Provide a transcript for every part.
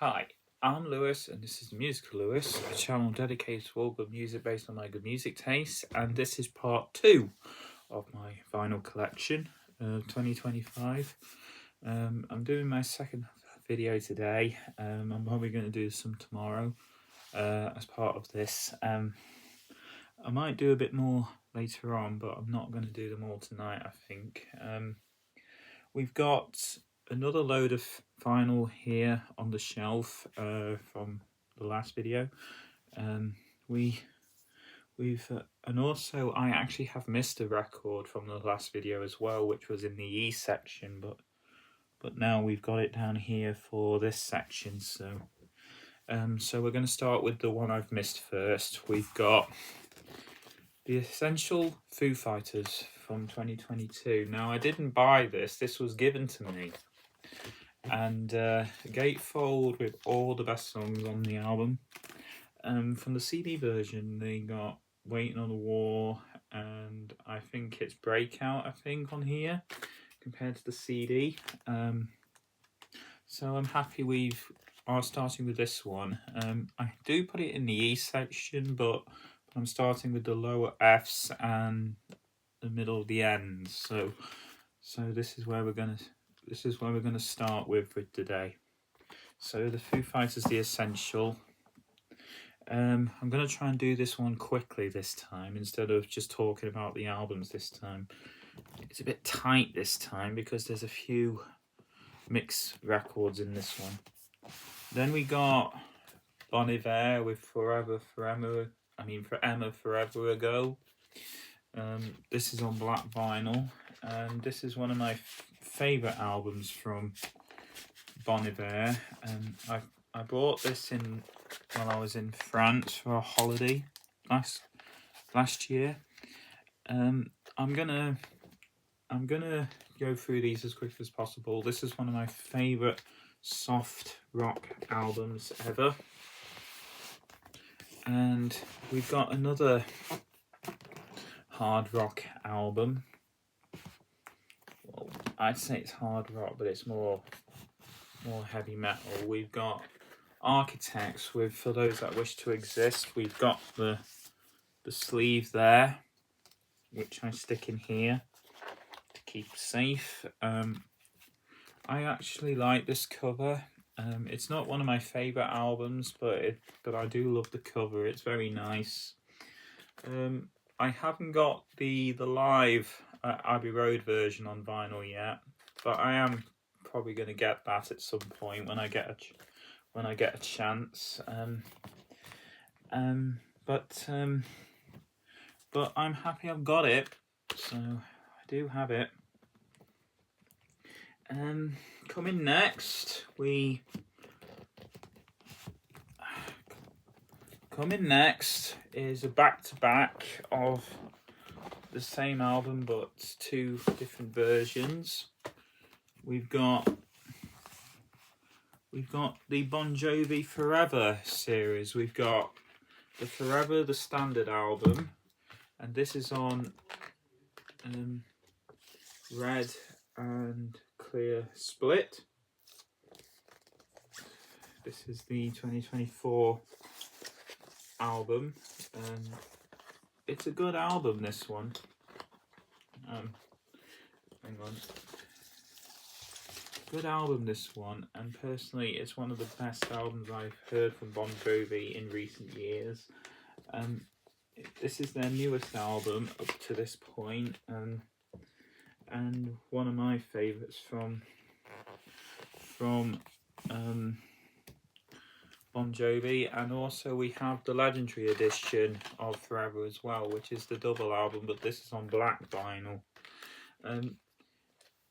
Hi, I'm Lewis, and this is MusicaLewis, a channel dedicated to all good music based on my good music taste. And this is part 2 of my vinyl collection of 2025. I'm doing my second video today. I'm probably going to do some tomorrow as part of this. I might do a bit more later on, but I'm not going to do them all tonight, I think. We've got another load of vinyl here on the shelf from the last video. And also I actually have missed a record from the last video as well, which was in the E section, but now we've got it down here for this section. So we're going to start with the one I've missed first. We've got the Essential Foo Fighters from 2022. Now, I didn't buy this. This was given to me. And a gatefold with all the best songs on the album. From the CD version, they got Waiting on the War, and I think it's Breakout, on here, compared to the CD. So I'm happy we are starting with this one. I do put it in the E section, but I'm starting with the lower Fs and the middle of the Ns. So this is where we're gonna start with today. So the Foo Fighters, the Essential. I'm gonna try and do this one quickly this time instead of just talking about the albums this time. It's a bit tight this time because there's a few mixed records in this one. Then we got Bon Iver with Forever Ago. This is on black vinyl, and this is one of my favourite albums from Bon Iver. I bought this while I was in France for a holiday last year. I'm gonna go through these as quick as possible. This is one of my favourite soft rock albums ever. And we've got another hard rock album. Well, I'd say it's hard rock, but it's more heavy metal. We've got Architects with For Those That Wish to Exist. We've got the sleeve there, which I stick in here to keep safe. I actually like this cover. It's not one of my favourite albums, but I do love the cover. It's very nice. I haven't got the live Abbey Road version on vinyl yet, but I am probably going to get that at some point when I get a chance. But I'm happy I've got it, so I do have it. Coming next is a back-to-back of the same album but two different versions. We've got the Bon Jovi Forever series. We've got the Forever, the standard album, and this is on red and clear split. This is the 2024 album, and it's a good album, this one. Hang on. Good album, this one, and personally it's one of the best albums I've heard from Bon Jovi in recent years. This is their newest album up to this point, and one of my favourites from Bon Jovi. And also we have the Legendary edition of Forever as well, which is the double album, but this is on black vinyl.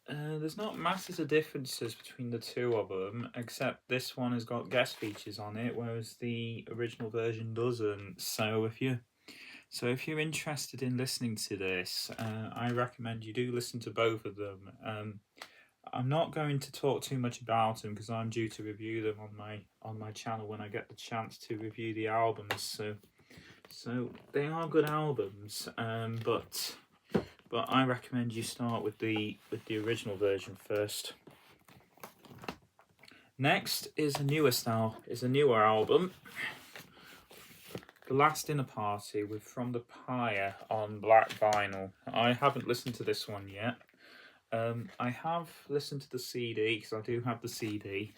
There's not masses of differences between the two of them, except this one has got guest features on it, whereas the original version doesn't. So if you're interested in listening to this, I recommend you do listen to both of them. I'm not going to talk too much about them because I'm due to review them on my channel when I get the chance to review the albums. So they are good albums, but I recommend you start with the original version first. Next is a newer album. The Last Dinner Party with From the Pyre on black vinyl. I haven't listened to this one yet. I have listened to the CD because I do have the CD.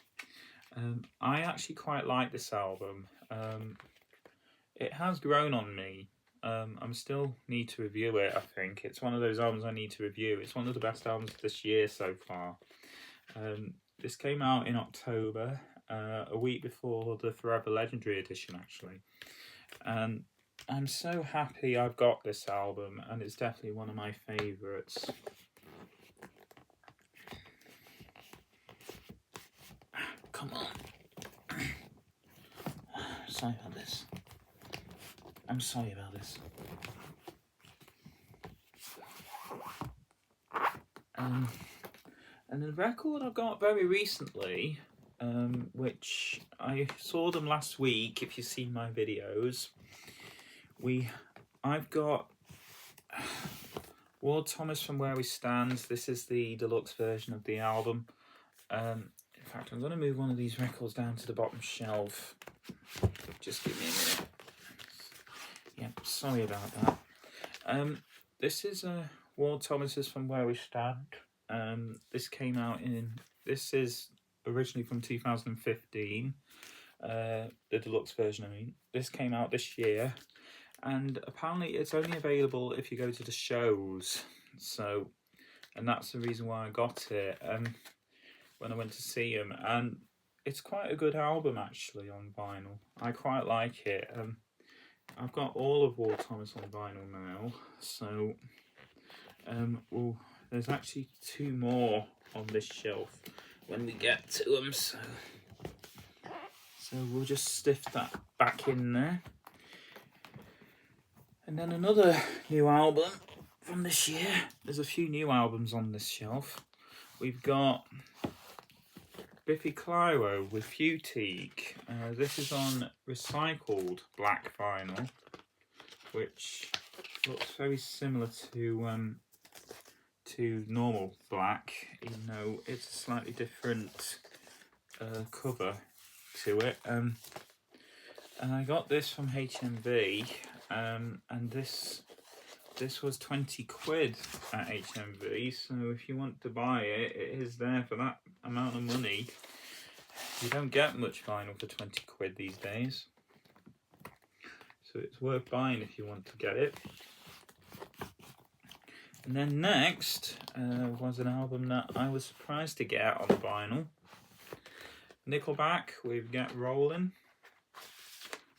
I actually quite like this album. It has grown on me. I'm still need to review it, I think. It's one of those albums I need to review. It's one of the best albums this year so far. This came out in October, a week before the Forever Legendary edition, actually. And I'm so happy I've got this album, and it's definitely one of my favourites. Come on. Sorry about this. I'm sorry about this. And the record I got very recently, which I saw them last week, if you've seen my videos, I've got Ward Thomas from Where We Stand. This is the deluxe version of the album. In fact, I'm going to move one of these records down to the bottom shelf. Just give me a minute. Yep, sorry about that. This is Ward Thomas's From Where We Stand. This is originally from 2015, the deluxe version, I mean. This came out this year, and apparently it's only available if you go to the shows, and that's the reason why I got it when I went to see him, and it's quite a good album actually on vinyl. I quite like it. I've got all of Ward Thomas on vinyl now, so well, there's actually 2 more on this shelf when we get to them, so we'll just stiff that back in there. And then another new album from this year. There's a few new albums on this shelf. We've got Biffy Clyro with Futigue. This is on recycled black vinyl, which looks very similar to normal black, even though it's a slightly different cover to it. And I got this from HMV, and this was 20 quid at HMV, so if you want to buy it, it is there for that amount of money. You don't get much vinyl for 20 quid these days, so it's worth buying if you want to get it. And then next was an album that I was surprised to get on vinyl. Nickelback with Get Rollin'.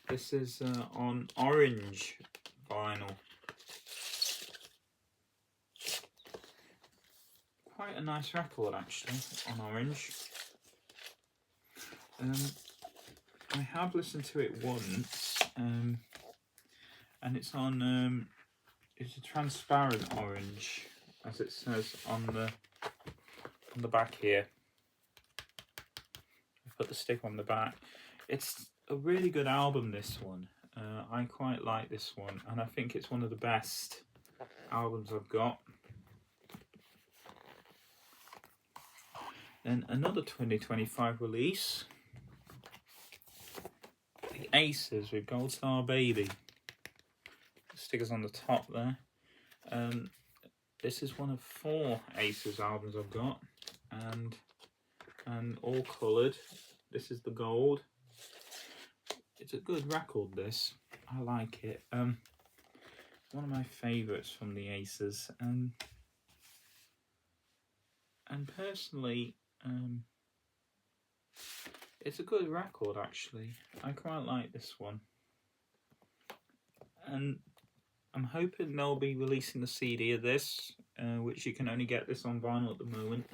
This is on orange vinyl. Quite a nice record actually, on orange. I have listened to it once, and it's on it's a transparent orange, as it says on the back here. I've put the stick on the back. It's a really good album, this one. I quite like this one, and I think it's one of the best albums I've got. Then another 2025 release, the Aces with Gold Star Baby. Stickers on the top there. This is one of 4 Aces albums I've got, and all coloured. This is the gold. It's a good record, this. I like it. One of my favourites from the Aces, and personally, it's a good record actually. I quite like this one, and I'm hoping they'll be releasing the CD of this, which you can only get this on vinyl at the moment.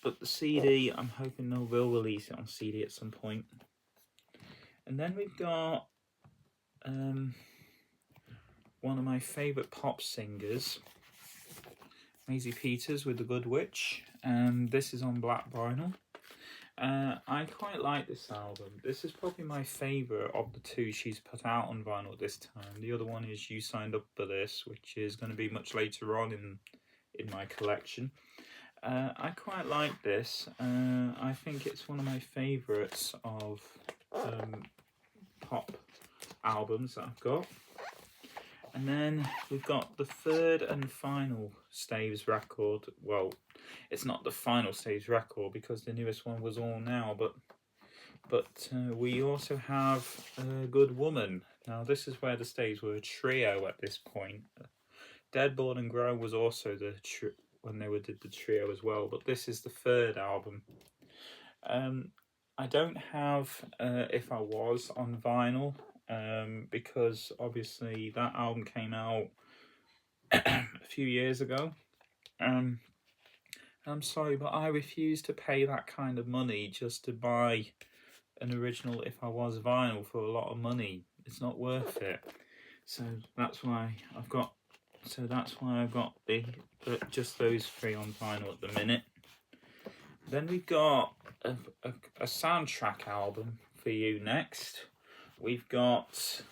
But the CD, I'm hoping they will release it on CD at some point. And then we've got one of my favourite pop singers, Maisie Peters with The Good Witch, and this is on black vinyl. I quite like this album. This is probably my favourite of the 2 she's put out on vinyl this time. The other one is You Signed Up For This, which is going to be much later on in my collection. I quite like this. I think it's one of my favourites of pop albums that I've got. And then we've got the third and final Staves record. Well, it's not the final Staves record because the newest one was All Now, but we also have Good Woman. Now this is where the Staves were a trio at this point. Dead, Born and Grow was also when they did the trio as well, but this is the third album. I don't have If I Was on vinyl because obviously that album came out a few years ago. I'm sorry, but I refuse to pay that kind of money just to buy an original If I Was vinyl for a lot of money. It's not worth it. So that's why I've got just those three on vinyl at the minute. Then we've got a soundtrack album for you next. We've got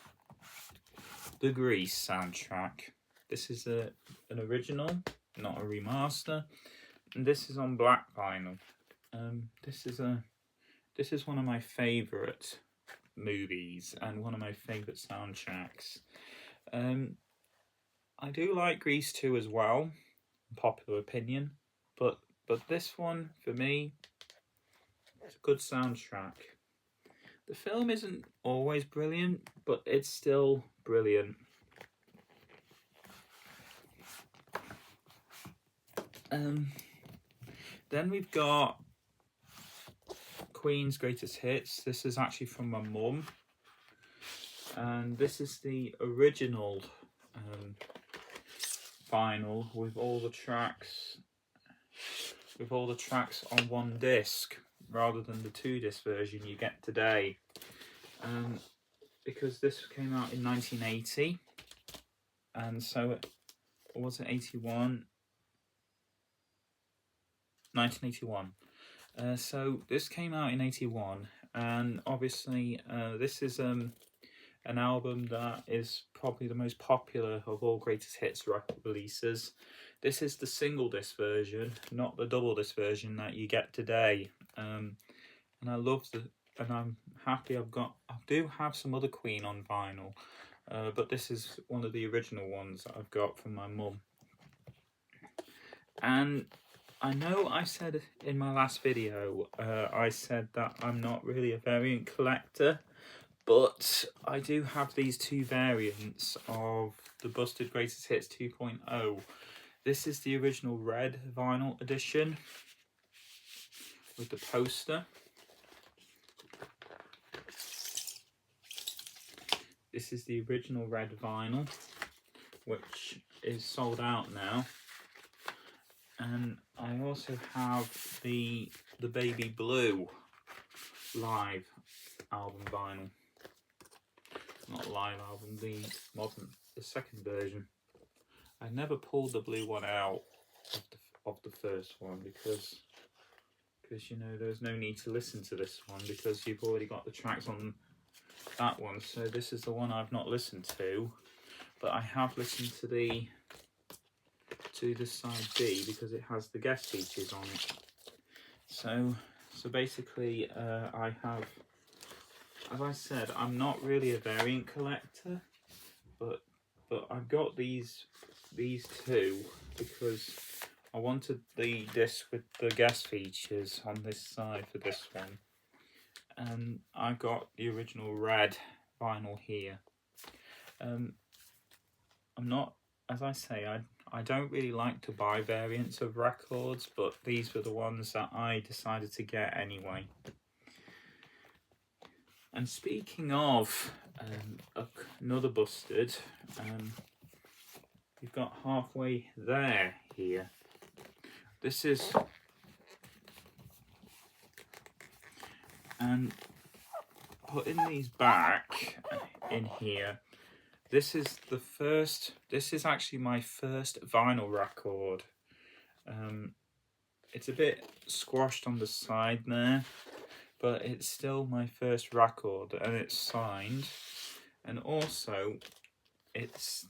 the Grease soundtrack. This is an original, not a remaster, and this is on black vinyl. This is one of my favourite movies and one of my favourite soundtracks. I do like Grease 2 as well, popular opinion, but this one, for me, it's a good soundtrack. The film isn't always brilliant, but it's still brilliant. Then we've got Queen's Greatest Hits. This is actually from my mum, and this is the original vinyl with all the tracks on one disc rather than the 2-disc version you get today, because this came out in 1980, and so was it 81? 1981. So this came out in 81, and obviously this is an album that is probably the most popular of all Greatest Hits record releases. This is the single disc version, not the double disc version that you get today. And I love and I'm happy I do have some other Queen on vinyl, but this is one of the original ones that I've got from my mum. And I know I said in my last video, I said that I'm not really a variant collector, but I do have these two variants of the Busted Greatest Hits 2.0. This is the original red vinyl edition with the poster. This is the original red vinyl, which is sold out now. And I also have the baby blue live album vinyl. Not live album, the second version. I never pulled the blue one out of the first one because you know there's no need to listen to this one because you've already got the tracks on that one. So this is the one I've not listened to, but I have listened to the side B because it has the guest features on it. So basically I have, as I said, I'm not really a variant collector, but I've got these two because I wanted the disc with the guest features on this side for this one, and I got the original red vinyl here. I'm not, as I say, I don't really like to buy variants of records, but these were the ones that I decided to get anyway. And speaking of another Busted, we've got Halfway There here. This is, and putting these back in here, this is actually my first vinyl record. It's a bit squashed on the side there, but it's still my first record, and it's signed, and also it's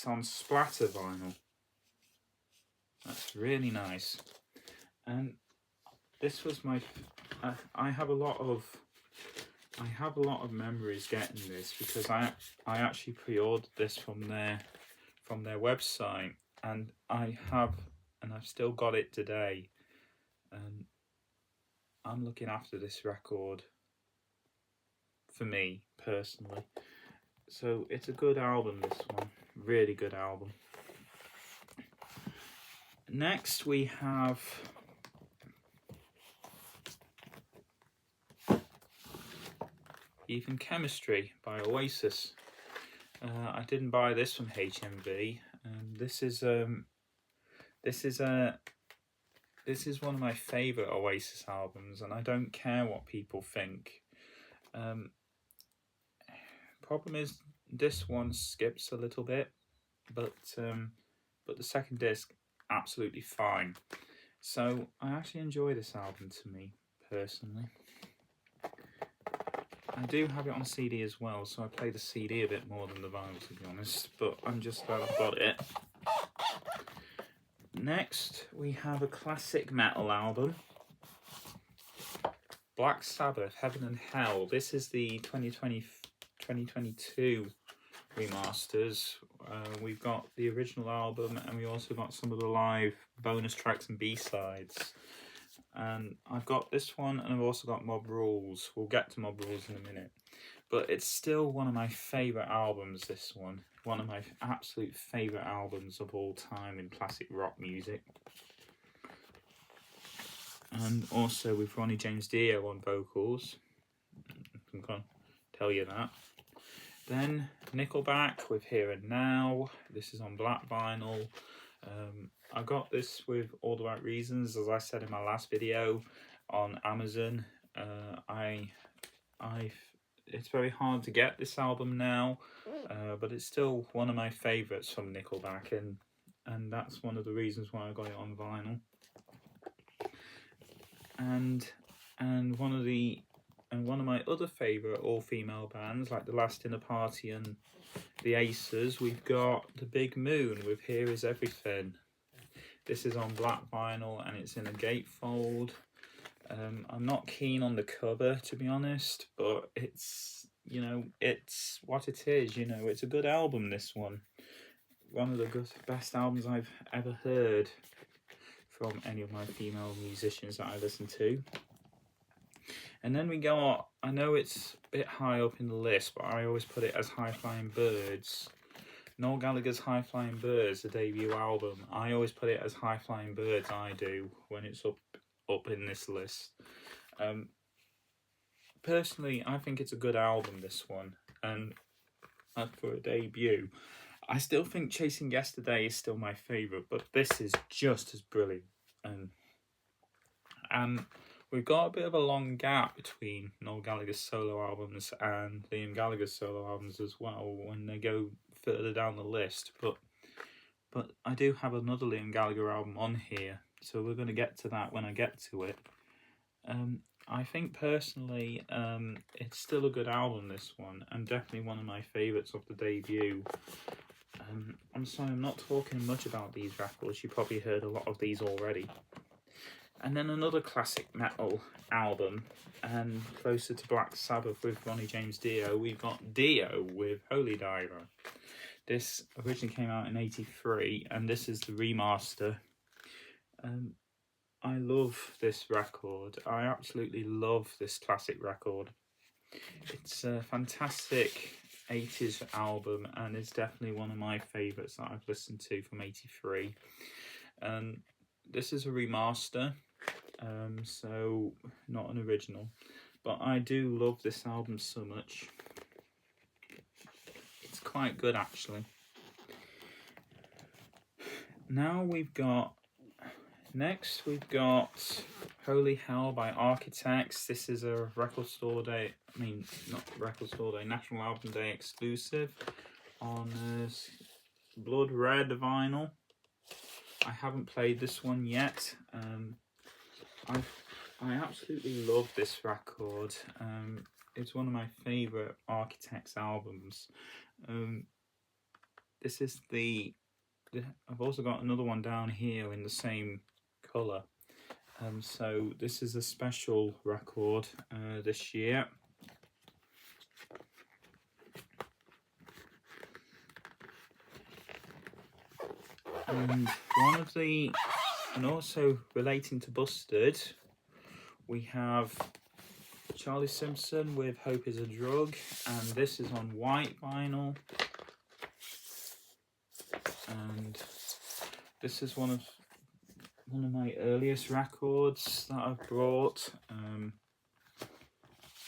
on splatter vinyl. That's really nice. And this was my. I have a lot of memories getting this, because I actually pre-ordered this from their website, and I've still got it today, and I'm looking after this record for me personally. So it's a good album, this one, really good album. Next we have Even Chemistry by Oasis. I didn't buy this from HMV. This is one of my favourite Oasis albums, and I don't care what people think. Problem is, this one skips a little bit, but the second disc, absolutely fine. So I actually enjoy this album, to me personally. I do have it on CD as well, so I play the CD a bit more than the vinyl, to be honest, but I'm just glad I've got it. Next, we have a classic metal album, Black Sabbath, Heaven and Hell. This is the 2022 remasters. We've got the original album, and we also got some of the live bonus tracks and B-sides. And I've got this one, and I've also got Mob Rules. We'll get to Mob Rules in a minute. But it's still one of my favourite albums, this one. One of my absolute favourite albums of all time in classic rock music. And also with Ronnie James Dio on vocals. I can tell you that. Then Nickelback with Here and Now. This is on black vinyl. I got this with All the Right Reasons, as I said in my last video, on Amazon. It's very hard to get this album now, but it's still one of my favourites from Nickelback, and that's one of the reasons why I got it on vinyl. And one of my other favourite all-female bands, like The Last Dinner Party and The Aces, we've got The Big Moon with Here Is Everything. This is on black vinyl, and it's in a gatefold. I'm not keen on the cover, to be honest, but it's what it is. It's a good album, this one. One of the best albums I've ever heard from any of my female musicians that I listen to. And then we go, I know it's a bit high up in the list, but I always put it as High Flying Birds. Noel Gallagher's High Flying Birds, the debut album, I always put it as High Flying Birds, I do, when it's up in this list. Personally, I think it's a good album, this one, and as for a debut, I still think Chasing Yesterday is still my favourite, but this is just as brilliant. And we've got a bit of a long gap between Noel Gallagher's solo albums and Liam Gallagher's solo albums as well when they go further down the list. But I do have another Liam Gallagher album on here, so we're going to get to that when I get to it. I think personally, it's still a good album, this one, and definitely one of my favourites of the debut. I'm sorry, I'm not talking much about these records. You probably heard a lot of these already. And then another classic metal album, and closer to Black Sabbath with Ronnie James Dio, we've got Dio with Holy Diver. This originally came out in '83, and this is the remaster. I love this record. I absolutely love this classic record. It's a fantastic 80s album, and it's definitely one of my favourites that I've listened to from '83. This is a remaster, so not an original, but I do love this album so much. It's quite good, actually. Next we've got Holy Hell by Architects. This is a National Album Day exclusive on Blood Red vinyl. I haven't played this one yet. I absolutely love this record. It's one of my favourite Architects albums. This is I've also got another one down here in the same colour. So this is a special record this year. And also relating to Busted, we have Charlie Simpson with Hope is a Drug, and this is on white vinyl. And this is one of my earliest records that I've brought.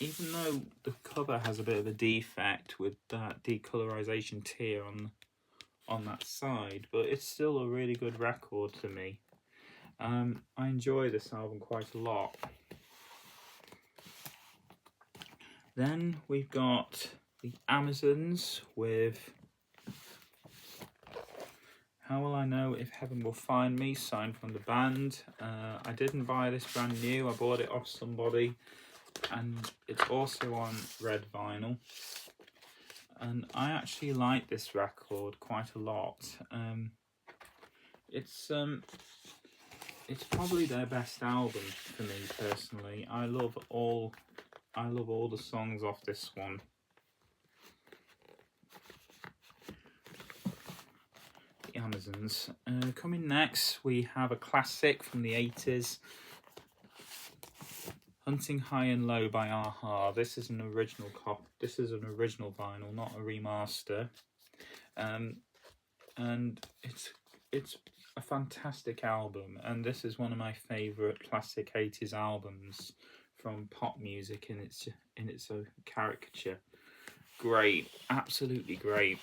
Even though the cover has a bit of a defect with that decolorization tear on that side, but it's still a really good record to me. I enjoy this album quite a lot. Then we've got the Amazons with How Will I Know If Heaven Will Find Me, signed from the band. I didn't buy this brand new, I bought it off somebody, and it's also on red vinyl. And I actually like this record quite a lot. It's probably their best album for me personally. I love all the songs off this one. The Amazons. Coming next, we have a classic from the 80s. Hunting High and Low by a-ha. This is an original This is an original vinyl, not a remaster. And it's a fantastic album, and this is one of my favourite classic 80s albums from pop music in its caricature. Great, absolutely great.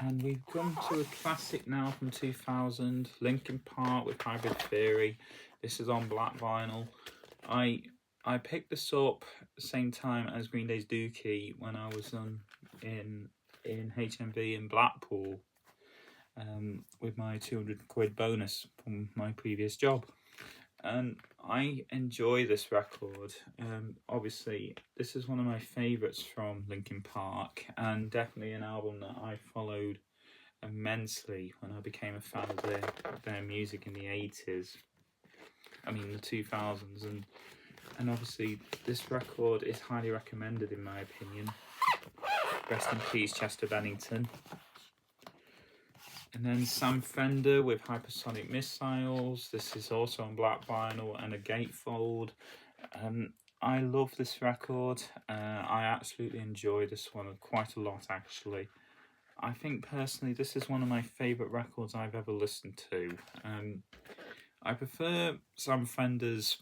And we've come to a classic now from 2000, Linkin Park with Hybrid Theory. This is on black vinyl. I picked this up at the same time as Green Day's Dookie when I was in HMV in Blackpool with my 200 quid bonus from my previous job. And I enjoy this record. Obviously, this is one of my favourites from Linkin Park, and definitely an album that I followed immensely when I became a fan of their music in the 80s. I mean, the 2000s, and obviously this record is highly recommended in my opinion. Rest in peace, Chester Bennington. And then Sam Fender with Hypersonic Missiles. This is also on black vinyl and a gatefold. I love this record. I absolutely enjoy this one quite a lot, actually. I think personally this is one of my favourite records I've ever listened to. I prefer Sam Fender's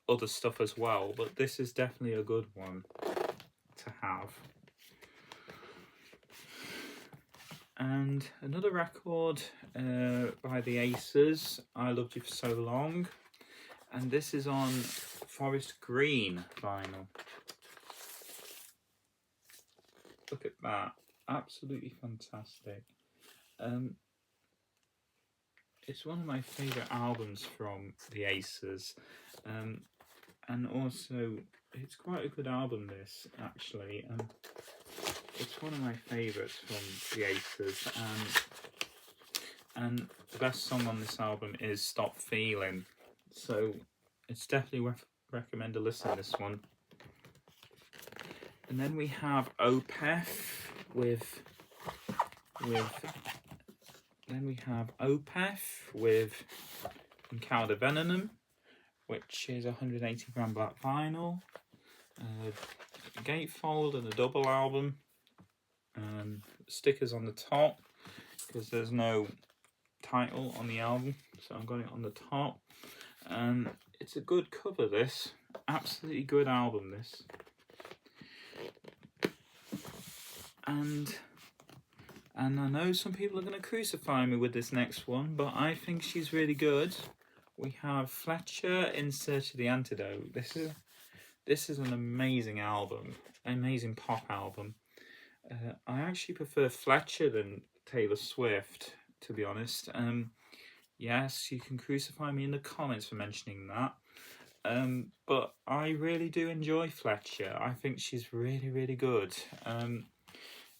other stuff as well, but this is definitely a good one to have. And another record by the Aces, I Loved You For So Long, and this is on Forest Green vinyl. Look at that, absolutely fantastic. It's one of my favourite albums from the Aces, and also it's quite a good album, this actually. It's one of my favourites from the Aces, and the best song on this album is Stop Feeling, so it's definitely recommend a listen to this one. And then we have Opeth with Encounter Venom, which is 180 gram black vinyl, a gatefold and a double album. Stickers on the top because there's no title on the album, so I've got it on the top. It's a good cover, this. Absolutely good album, this. And I know some people are going to crucify me with this next one, but I think she's really good. We have Fletcher, In Search of the Antidote. This is an amazing album, amazing pop album. I actually prefer Fletcher than Taylor Swift, to be honest. Yes, you can crucify me in the comments for mentioning that. But I really do enjoy Fletcher. I think she's really, really good.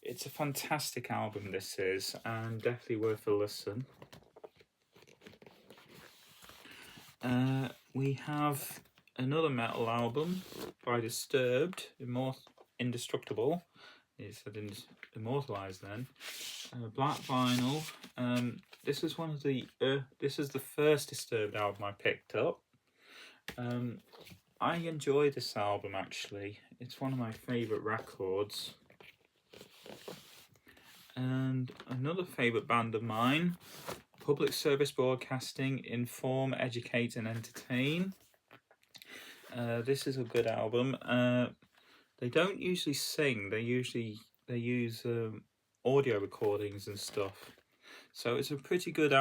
it's a fantastic album, this is, and definitely worth a listen. We have another metal album by Disturbed, Indestructible. It's immortalized then. Black vinyl. This is one of the. This is the first Disturbed album I picked up. I enjoy this album actually. It's one of my favourite records. And another favourite band of mine, Public Service Broadcasting, Inform, Educate and Entertain. This is a good album. They don't usually sing. They use audio recordings and stuff. So it's a pretty good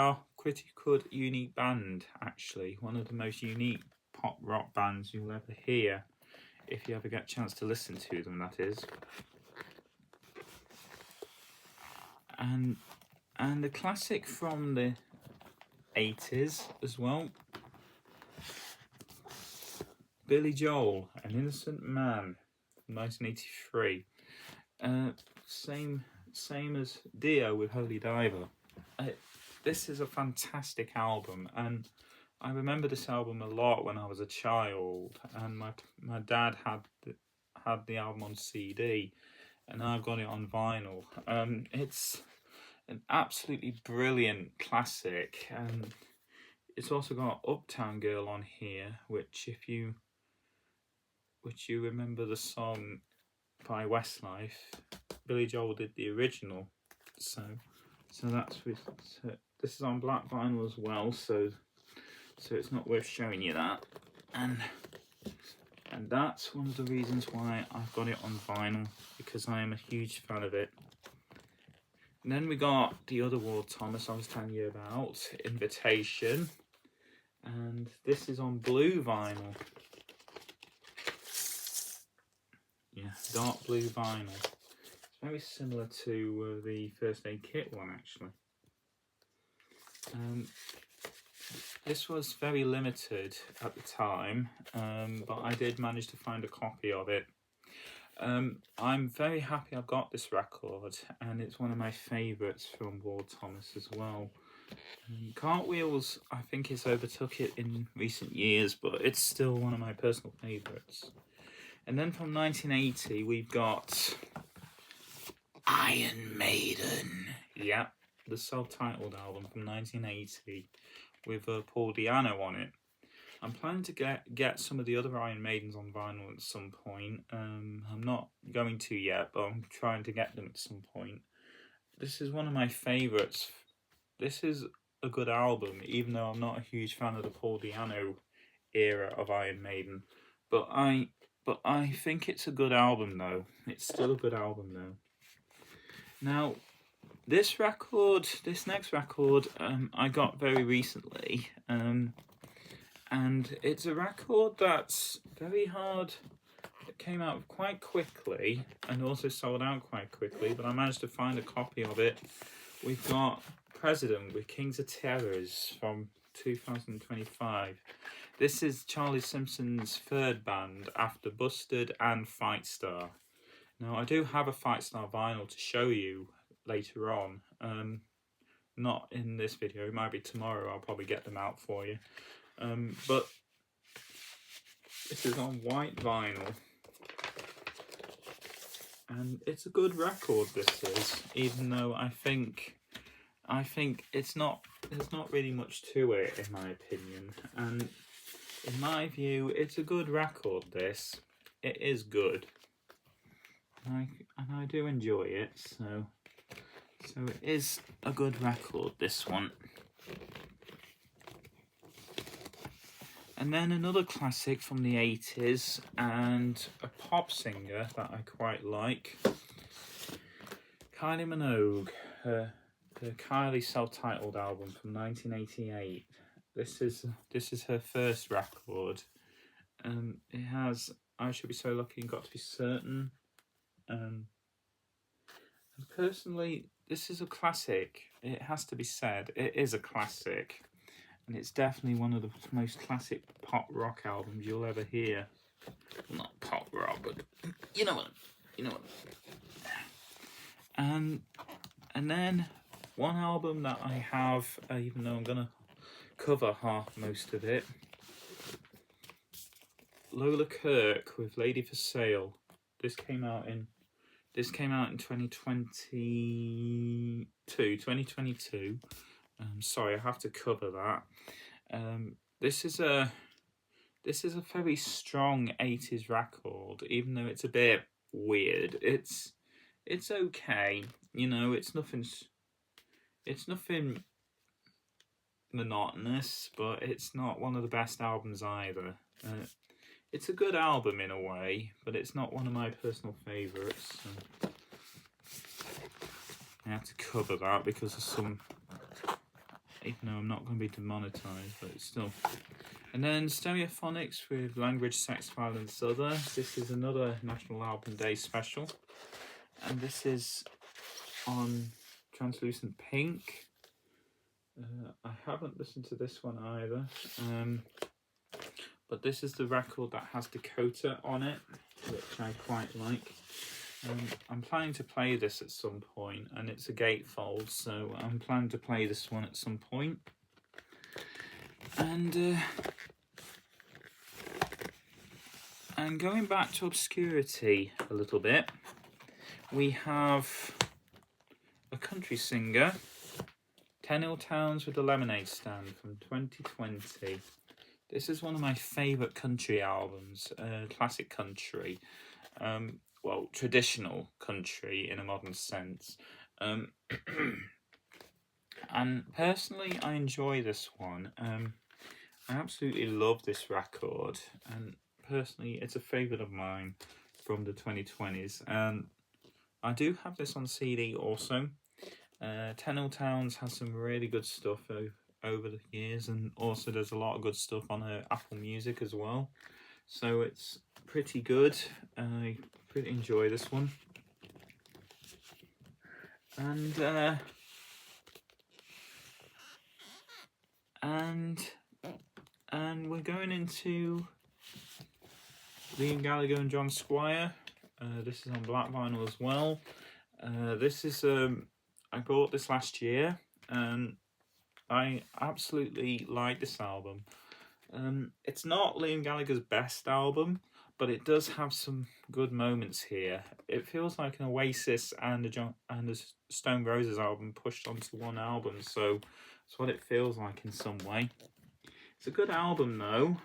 unique band actually. One of the most unique pop rock bands you'll ever hear, if you ever get a chance to listen to them, that is. And a classic from the 80s as well. Billy Joel, An Innocent Man, 1983. Same as Dio with Holy Diver. This is a fantastic album, and I remember this album a lot when I was a child, and my dad had the album on CD, and I've got it on vinyl. It's an absolutely brilliant classic, and it's also got Uptown Girl on here, which you remember the song by Westlife, Billy Joel did the original, so this is on black vinyl as well, so it's not worth showing you that, and that's one of the reasons why I've got it on vinyl, because I am a huge fan of it. And then we got the other Ward Thomas I was telling you about, Invitation, and this is on blue vinyl. Yeah, dark blue vinyl. It's very similar to the First Aid Kit one actually. This was very limited at the time, but I did manage to find a copy of it. I'm very happy I've got this record, and it's one of my favourites from Ward Thomas as well. Cartwheels, I think it's overtook it in recent years, but it's still one of my personal favourites. And then from 1980, we've got Iron Maiden. Yeah, the self-titled album from 1980 with Paul Di'Anno on it. I'm planning to get some of the other Iron Maidens on vinyl at some point. I'm not going to yet, but I'm trying to get them at some point. This is one of my favourites. This is a good album, even though I'm not a huge fan of the Paul Di'Anno era of Iron Maiden. But I think it's a good album though. It's still a good album though. Now, this next record, I got very recently, and it's a record that's very hard. It came out quite quickly and also sold out quite quickly, but I managed to find a copy of it. We've got President with Kings of Terrors from 2025. This is Charlie Simpson's third band after Busted and Fight Star. Now, I do have a Fight Star vinyl to show you later on. Not in this video, it might be tomorrow, I'll probably get them out for you. But this is on white vinyl. And it's a good record, this is, even though I think there's not really much to it, in my opinion. And in my view, it's a good record, this. It is good. And I do enjoy it, so it is a good record, this one. And then another classic from the 80s, and a pop singer that I quite like, Kylie Minogue, her Kylie self-titled album from 1988. This is her first record. It has I Should Be So Lucky and Got to Be Certain. And personally, this is a classic. It has to be said. It is a classic. And it's definitely one of the most classic pop rock albums you'll ever hear. Well, not pop rock, but you know what. And then one album that I have, even though I'm gonna cover most of it, Lola Kirk with Lady for Sale. This came out in 2022. Sorry, I have to cover that. This is a very strong 80s record, even though it's a bit weird. It's okay, you know. It's nothing monotonous, but it's not one of the best albums either. It's a good album in a way, but it's not one of my personal favourites. So I have to cover that because of some, even though I'm not going to be demonetised, but it's still. And then Stereophonics with Language, Sex, Violence, Other. This is another National Album Day special. And this is on Translucent Pink. I haven't listened to this one either. But this is the record that has Dakota on it, which I quite like. I'm planning to play this at some point, and it's a gatefold, so I'm planning to play this one at some point. And going back to obscurity a little bit, we have a country singer, 10 Ill Towns with the Lemonade Stand from 2020. This is one of my favourite country albums, classic country, well, traditional country in a modern sense. And personally, I enjoy this one. I absolutely love this record, and personally, it's a favourite of mine from the 2020s. And I do have this on CD also. 10 Ill Towns has some really good stuff over the years, and also there's a lot of good stuff on Apple Music as well, so it's pretty good. I pretty enjoy this one. And we're going into Liam Gallagher and John Squire. This is on black vinyl as well. This is I bought this last year, and I absolutely like this album. It's not Liam Gallagher's best album, but it does have some good moments here. It feels like an Oasis and a Stone Roses album pushed onto one album, so it's what it feels like in some way. It's a good album though,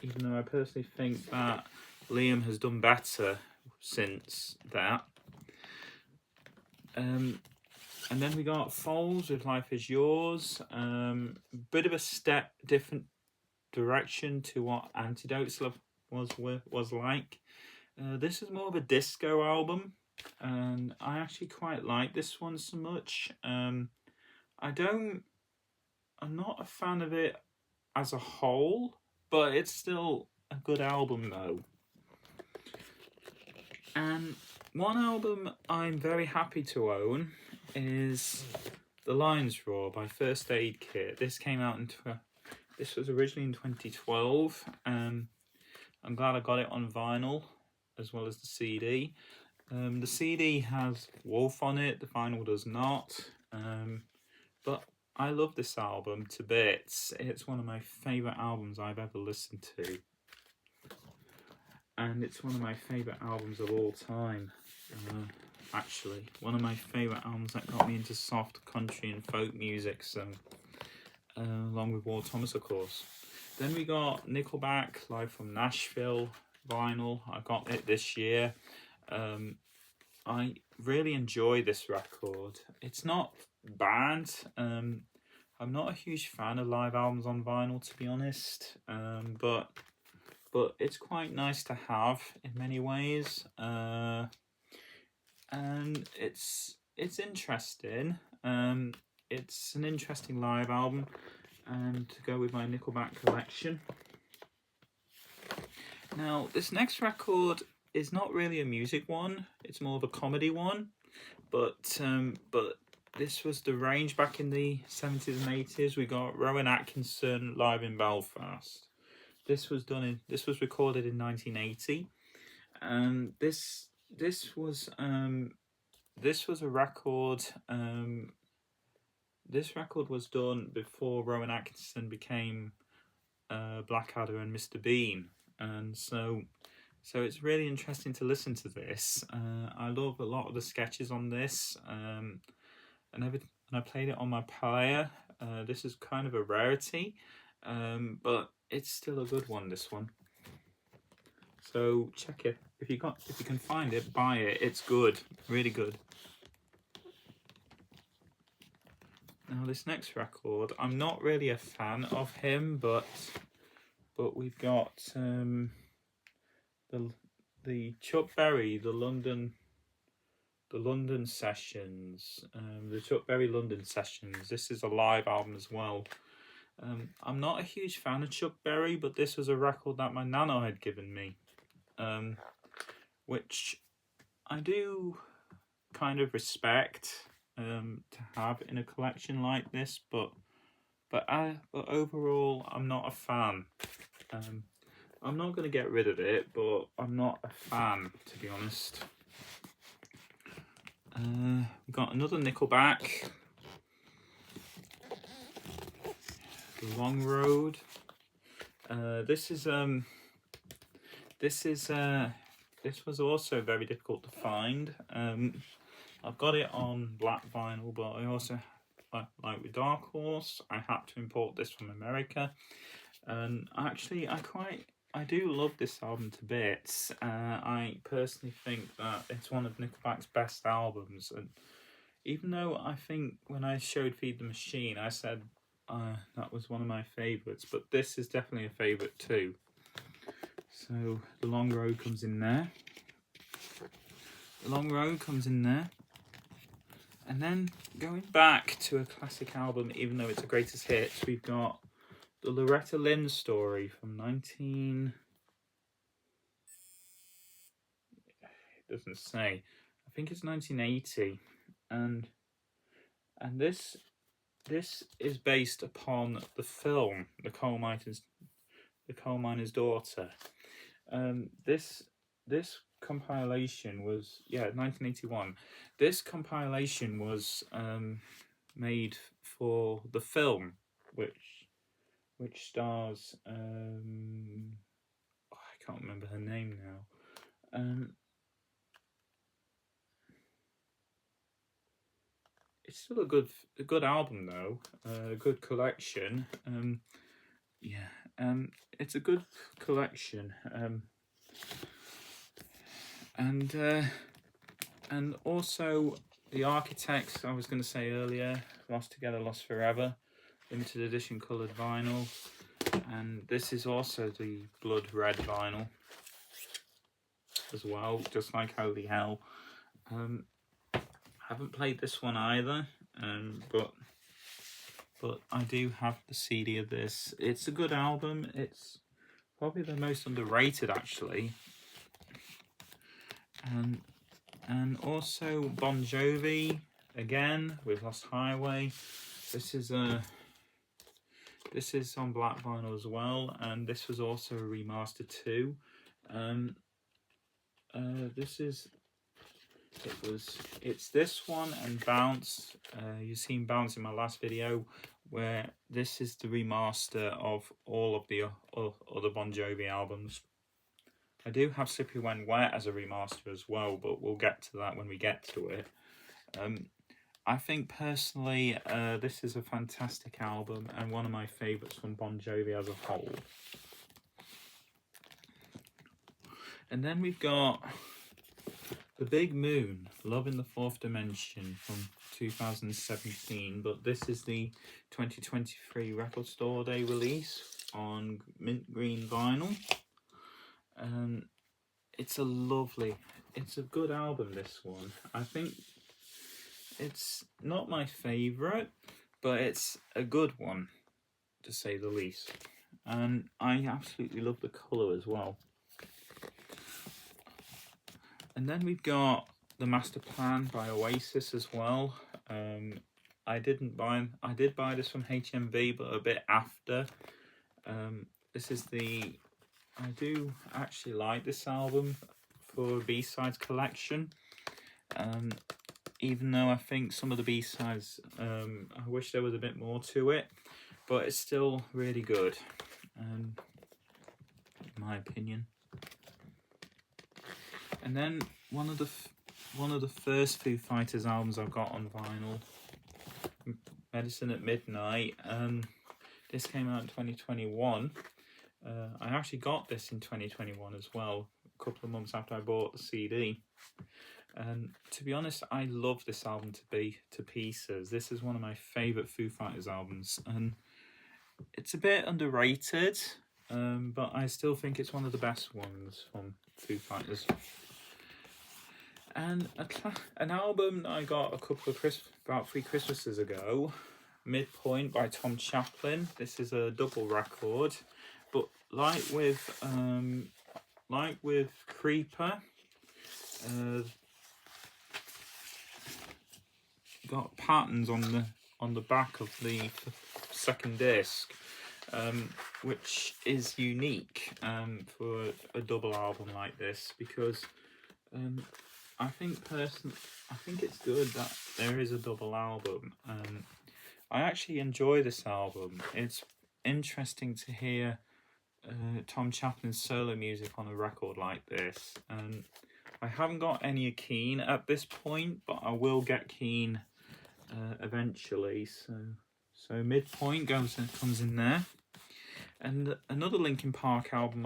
even though I personally think that Liam has done better since that. And then we got Foals with Life Is Yours. Bit of a different direction to what Antidotes was like. This is more of a disco album, and I actually quite like this one so much. I'm not a fan of it as a whole, but it's still a good album though. And one album I'm very happy to own is The Lion's Roar by First Aid Kit. This came out this was originally in 2012. I'm glad I got it on vinyl as well as the CD. The CD has Wolf on it, the vinyl does not. But I love this album to bits. It's one of my favourite albums I've ever listened to. And it's one of my favourite albums of all time. Actually, one of my favourite albums that got me into soft country and folk music, so along with Ward Thomas, of course. Then we got Nickelback Live from Nashville vinyl. I got it this year. I really enjoy this record. It's not bad. I'm not a huge fan of live albums on vinyl, to be honest, but it's quite nice to have in many ways. And it's interesting. It's an interesting live album, and to go with my Nickelback collection. Now, this next record is not really a music one; it's more of a comedy one. But this was the range back in the 70s and 80s. We got Rowan Atkinson live in Belfast. This was recorded in 1980, and this was this was a record. This record was done before Rowan Atkinson became Blackadder and Mr. Bean, and so it's really interesting to listen to this. I love a lot of the sketches on this, and I played it on my player. This is kind of a rarity, but it's still a good one. This one. So check it if you can find it, buy it. It's good, really good. Now this next record, I'm not really a fan of him, but we've got the Chuck Berry, the London sessions, the Chuck Berry London sessions. This is a live album as well. I'm not a huge fan of Chuck Berry, but this was a record that my nana had given me, which I do kind of respect to have in a collection like this, but overall I'm not a fan. I'm not going to get rid of it, but I'm not a fan, to be honest. We've got another Nickelback, The Long Road. This was also very difficult to find. I've got it on black vinyl, but I also, like with Dark Horse, I had to import this from America. And actually, I do love this album to bits. I personally think that it's one of Nickelback's best albums. And even though I think when I showed Feed the Machine, I said that was one of my favourites, but this is definitely a favourite too. So The Long Road comes in there. The Long Road comes in there. And then going back to a classic album, even though it's a greatest hits, we've got the Loretta Lynn Story from it doesn't say. I think it's 1980. And this is based upon the film The Coal Miner's Daughter. This compilation was 1981. This compilation was made for the film, which stars I can't remember her name now. It's still a good album though, a good collection. It's a good collection. And also the Architects, I was going to say earlier, Lost Together, Lost Forever, limited edition coloured vinyl, and this is also the blood red vinyl as well, just like Holy Hell. I haven't played this one either, but I do have the CD of this. It's a good album. It's probably the most underrated actually. And also Bon Jovi again with Lost Highway. This is on black vinyl as well, and this was also a remaster too. It's this one and Bounce. You've seen Bounce in my last video, where this is the remaster of all of the other Bon Jovi albums. I do have Slippery When Wet as a remaster as well, but we'll get to that when we get to it. I think personally this is a fantastic album and one of my favourites from Bon Jovi as a whole. And then we've got The Big Moon, Love in the Fourth Dimension from 2017, but this is the 2023 Record Store Day release on mint green vinyl. It's a good album, this one. I think it's not my favourite, but it's a good one, to say the least. And I absolutely love the colour as well. And then we've got The Master Plan by Oasis as well. I did buy this from HMV, but a bit after. I do actually like this album for a B-sides collection. even though I think some of the B-sides, I wish there was a bit more to it, but it's still really good, in my opinion. And then one of the first Foo Fighters albums I got on vinyl, Medicine at Midnight. This came out in 2021. I actually got this in 2021 as well, a couple of months after I bought the CD. And to be honest, I love this album to pieces. This is one of my favourite Foo Fighters albums, and it's a bit underrated, but I still think it's one of the best ones from Foo Fighters. And an album that I got about 3 Christmases ago, Midpoint by Tom Chaplin. This is a double record, but like with Creeper, got patterns on the back of the second disc, which is unique for a double album like this, because I think it's good that there is a double album. I actually enjoy this album. It's interesting to hear Tom Chaplin's solo music on a record like this. I haven't got any Keen at this point, but I will get Keen eventually. So Midpoint comes in there. And another Linkin Park album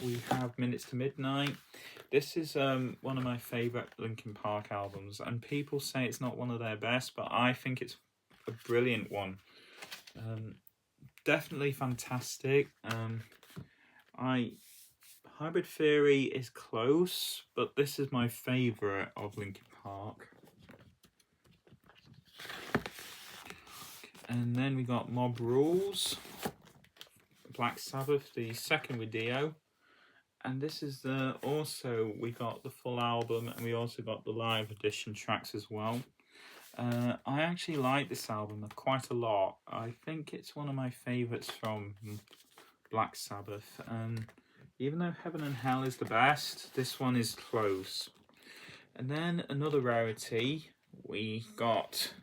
we have Minutes to Midnight. This is one of my favourite Linkin Park albums, and people say it's not one of their best, but I think it's a brilliant one. Definitely fantastic. Hybrid Theory is close, but this is my favourite of Linkin Park. And then we got Mob Rules, Black Sabbath, the second with Dio. And this is we got the full album, and we also got the live edition tracks as well. I actually like this album quite a lot. I think it's one of my favourites from Black Sabbath. Even though Heaven and Hell is the best, this one is close. And then another rarity, we got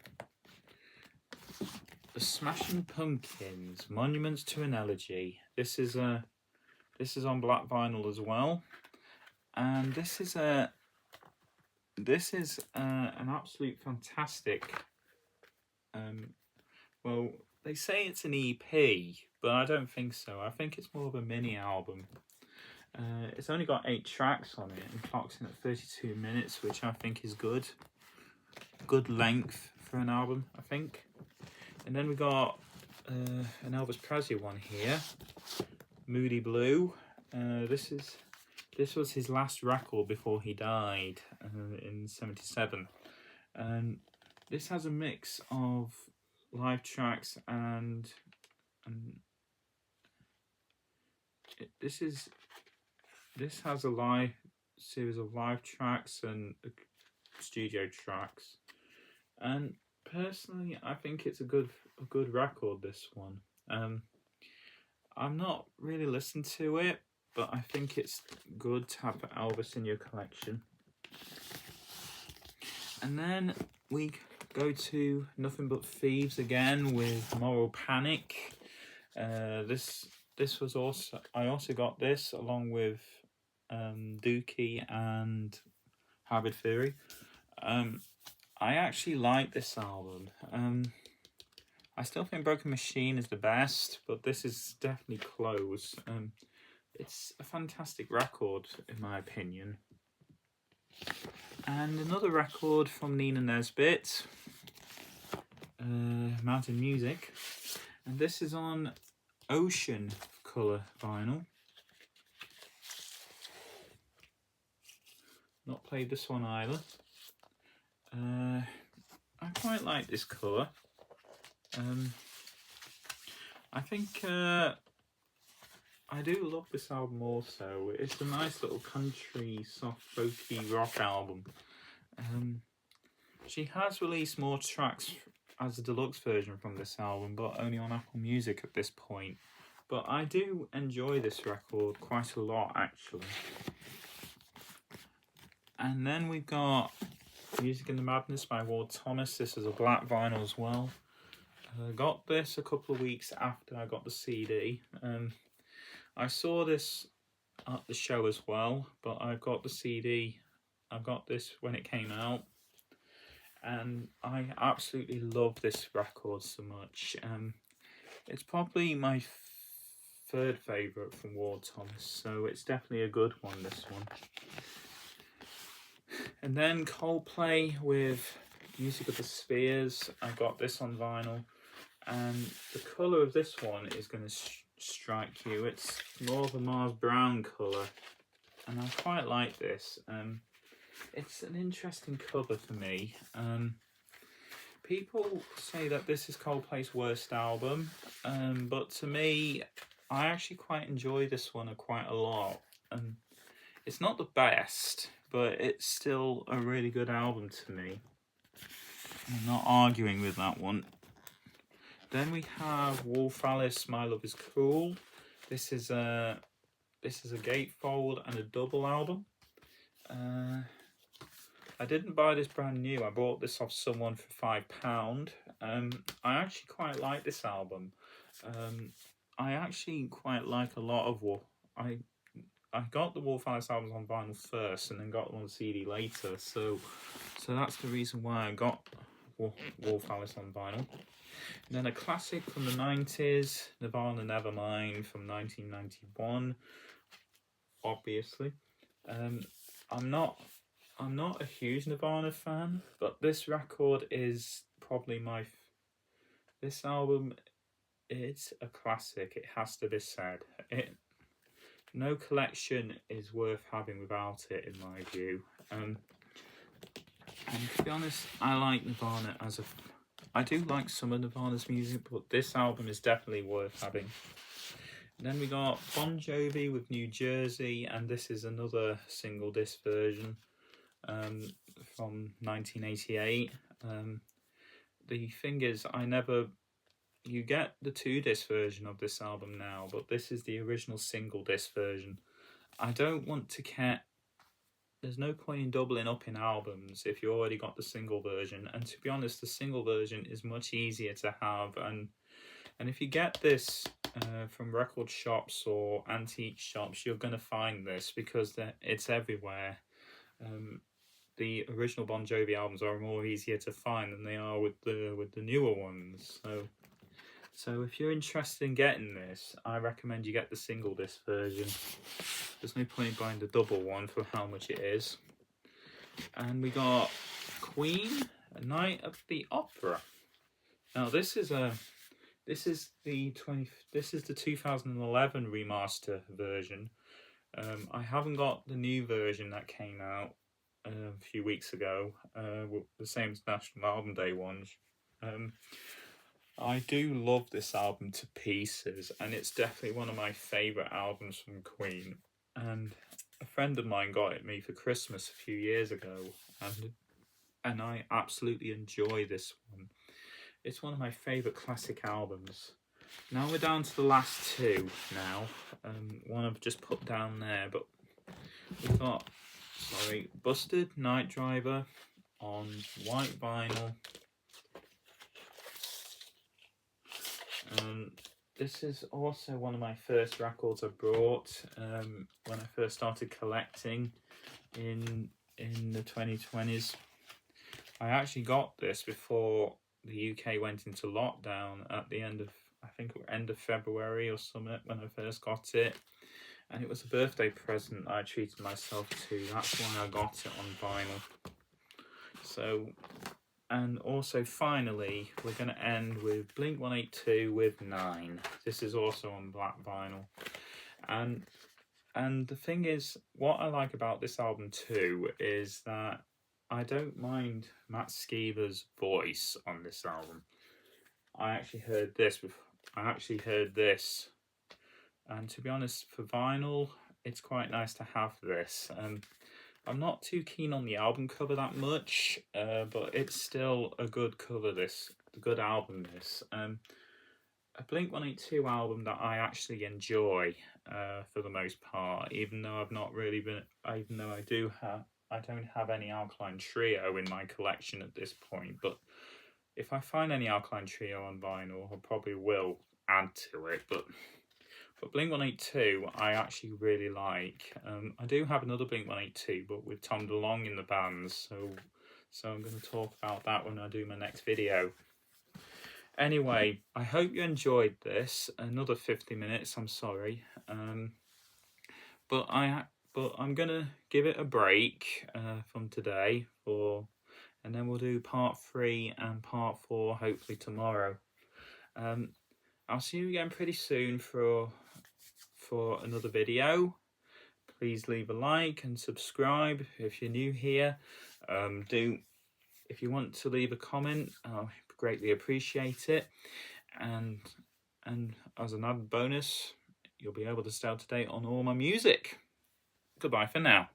the Smashing Pumpkins, Monuments to an Elegy. This is on black vinyl as well, and this is an absolute fantastic. Well, they say it's an EP, but I don't think so. I think it's more of a mini album. It's only got 8 tracks on it and clocks in at 32 minutes, which I think is good length for an album, I think. And then we got an Elvis Presley one here, Moody Blue. This was his last record before he died in '77. This has a mix of live tracks and this has a series of live tracks and studio tracks. And personally, I think it's a good record, this one. I'm not really listening to it, but I think it's good to have Elvis in your collection. And then we go to Nothing But Thieves again with Moral Panic. This was I also got this along with Dookie and Hybrid Theory. I actually like this album. I still think Broken Machine is the best, but this is definitely close. It's a fantastic record, in my opinion. And another record from Nina Nesbitt, Mountain Music. And this is on Ocean colour vinyl. Not played this one either. I quite like this colour. I think I do love this album also. It's a nice little country, soft, folky rock album. She has released more tracks as a deluxe version from this album, but only on Apple Music at this point. But I do enjoy this record quite a lot, actually. And then we've got Music in the Madness by Ward Thomas. This is a black vinyl as well. I got this a couple of weeks after I got the CD. I saw this at the show as well, but I got the CD. I got this when it came out, and I absolutely love this record so much. It's probably my third favourite from Ward Thomas, so it's definitely a good one, this one. And then Coldplay with Music of the Spheres. I got this on vinyl, and the colour of this one is going to strike you. It's more of a Mars brown colour, and I quite like this. It's an interesting cover for me. People say that this is Coldplay's worst album, but to me, I actually quite enjoy this one quite a lot. It's not the best, but it's still a really good album to me. I'm not arguing with that one. Then we have Wolf Alice, My Love Is Cruel. This is a gatefold and a double album. I didn't buy this brand new. I bought this off someone for £5. I actually quite like this album. I actually quite like a lot of Wolf. I got the Wolf Alice albums on vinyl first, and then got them on CD later. So that's the reason why I got Wolf Alice on vinyl. And then a classic from the 90s, Nirvana Nevermind from 1991. Obviously, I'm not a huge Nirvana fan, but this record is probably this album. It's a classic. It has to be said. No collection is worth having without it, in my view. And to be honest, I like Nirvana I do like some of Nirvana's music, but this album is definitely worth having. And then we got Bon Jovi with New Jersey, and this is another single disc version from 1988. The thing is, you get the 2-disc version of this album now, but this is the original single disc version. I don't want to there's no point in doubling up in albums if you already got the single version, and to be honest, the single version is much easier to have, and if you get this from record shops or antique shops, you're going to find this because it's everywhere. The original Bon Jovi albums are more easier to find than they are with the newer ones. So if you're interested in getting this, I recommend you get the single disc version. There's no point in buying the double one for how much it is. And we got Queen, A Night at the Opera. Now this is the 2011 remaster version. I haven't got the new version that came out a few weeks ago, the same as National Album Day ones. I do love this album to pieces, and it's definitely one of my favourite albums from Queen. And a friend of mine got it me for Christmas a few years ago, and I absolutely enjoy this one. It's one of my favourite classic albums. Now we're down to the last two now. One I've just put down there, but we've got, Busted Night Driver on white vinyl. This is also one of my first records I bought when I first started collecting in the 2020s. I actually got this before the UK went into lockdown at the end of February or something when I first got it, and it was a birthday present I treated myself to. That's why I got it on vinyl. So, and also finally we're going to end with Blink-182 with 9. This is also on black vinyl, and the thing is, what I like about this album too is that I don't mind Matt Skiba's voice on this album. I actually heard this, and to be honest, for vinyl, it's quite nice to have this. I'm not too keen on the album cover that much, but it's still a good cover. A good album. A Blink-182 album that I actually enjoy for the most part, even though I I don't have any Alkaline Trio in my collection at this point, but if I find any Alkaline Trio on vinyl, I probably will add to it. But Blink-182, I actually really like. I do have another Blink-182, but with Tom DeLonge in the band, so I'm going to talk about that when I do my next video. Anyway, I hope you enjoyed this. Another 50 minutes, I'm sorry. But I'm going to give it a break from today, and then we'll do part 3 and part 4 hopefully tomorrow. I'll see you again pretty soon for another video. Please leave a like and subscribe if you're new here. If you want to leave a comment, I'll greatly appreciate it. And as an added bonus, you'll be able to stay up to date on all my music. Goodbye for now.